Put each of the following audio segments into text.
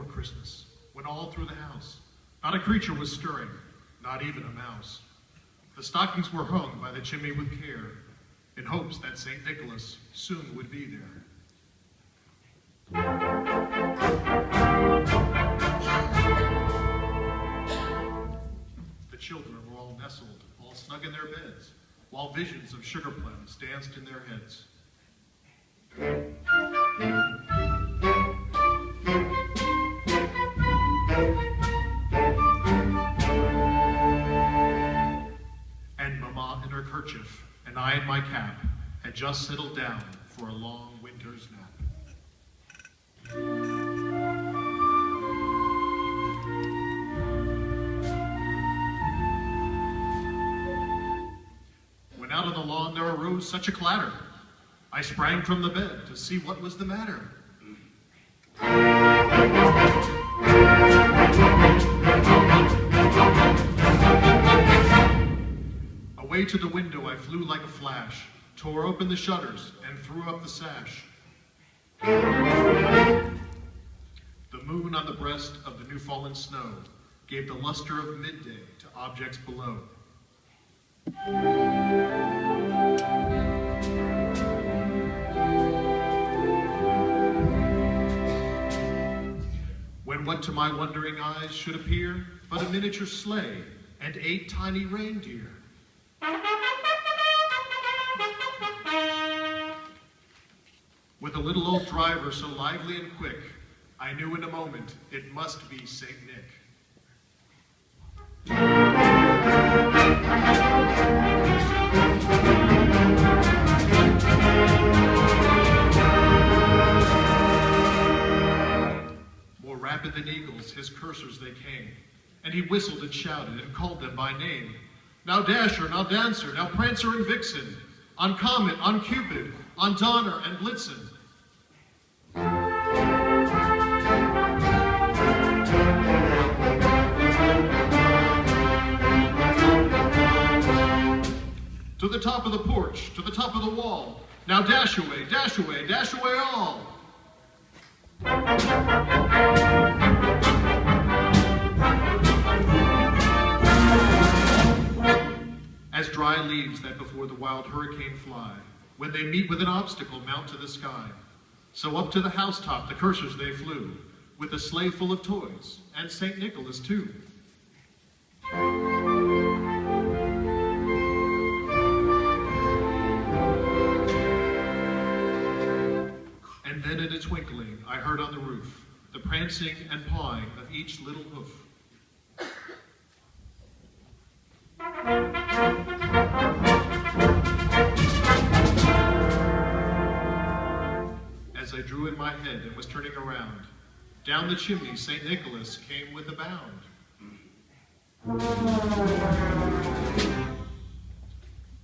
Christmas, when all through the house, not a creature was stirring, not even a mouse. The stockings were hung by the chimney with care, in hopes that St. Nicholas soon would be there. The children were all nestled, all snug in their beds, while visions of sugar plums danced in their heads. Kerchief, and I in my cap had just settled down for a long winter's nap. When out on the lawn there arose such a clatter, I sprang from the bed to see what was the matter. Away to the window I flew like a flash, tore open the shutters, and threw up the sash. The moon on the breast of the new-fallen snow gave the luster of midday to objects below. When what to my wondering eyes should appear but a miniature sleigh and 8 tiny reindeer. With a little old driver so lively and quick, I knew in a moment it must be St. Nick. More rapid than eagles, his coursers they came, and he whistled and shouted and called them by name. Now Dasher, now Dancer, now Prancer and Vixen, on Comet, on Cupid, on Donner and Blitzen. To the top of the porch, to the top of the wall, now dash away, dash away, dash away all. As dry leaves that before the wild hurricane fly, when they meet with an obstacle mount to the sky, so up to the housetop the coursers they flew, with a sleigh full of toys, and St. Nicholas too. And then in a twinkling I heard on the roof the prancing and pawing of each little hoof. As I drew in my head and was turning around, down the chimney St. Nicholas came with a bound.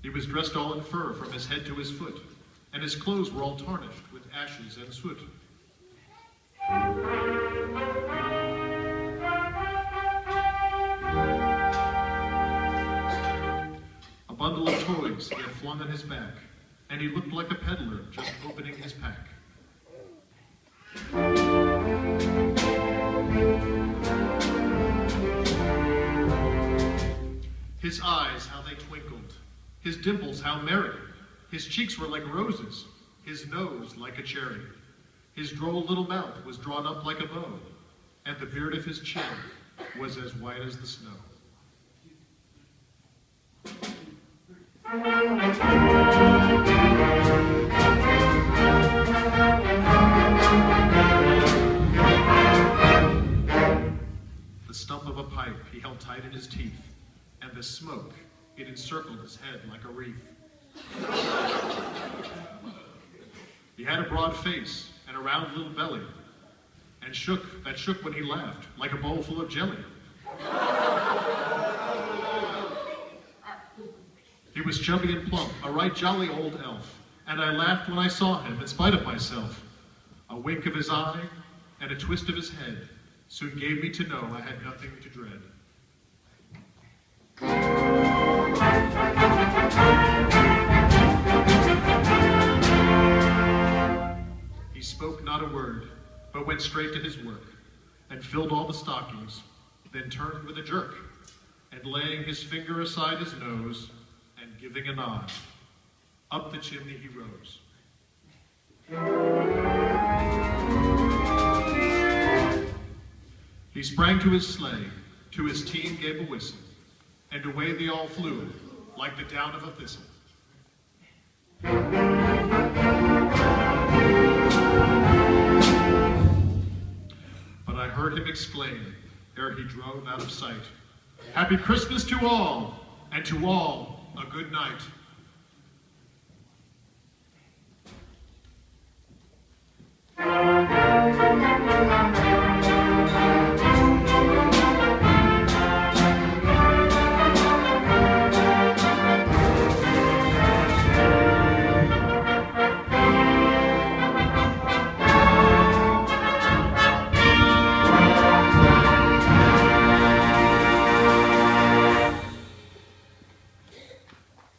He was dressed all in fur from his head to his foot, and his clothes were all tarnished with ashes and soot. A bundle of toys he had flung on his back, and he looked like a peddler just opening his pack. His eyes, how they twinkled, his dimples, how merry, his cheeks were like roses, his nose like a cherry. His droll little mouth was drawn up like a bow, and the beard of his chin was as white as the snow. The stump of a pipe he held tight in his teeth, and the smoke, it encircled his head like a wreath. He had a broad face and a round little belly, and shook when he laughed like a bowl full of jelly. He was chubby and plump, a right jolly old elf, and I laughed when I saw him in spite of myself. A wink of his eye and a twist of his head soon gave me to know I had nothing to dread. He spoke not a word, but went straight to his work, and filled all the stockings, then turned with a jerk, and laying his finger aside his nose, and giving a nod, up the chimney he rose. He sprang to his sleigh, to his team gave a whistle, and away they all flew, like the down of a thistle. But I heard him exclaim, ere he drove out of sight, "Happy Christmas to all, and to all a good night."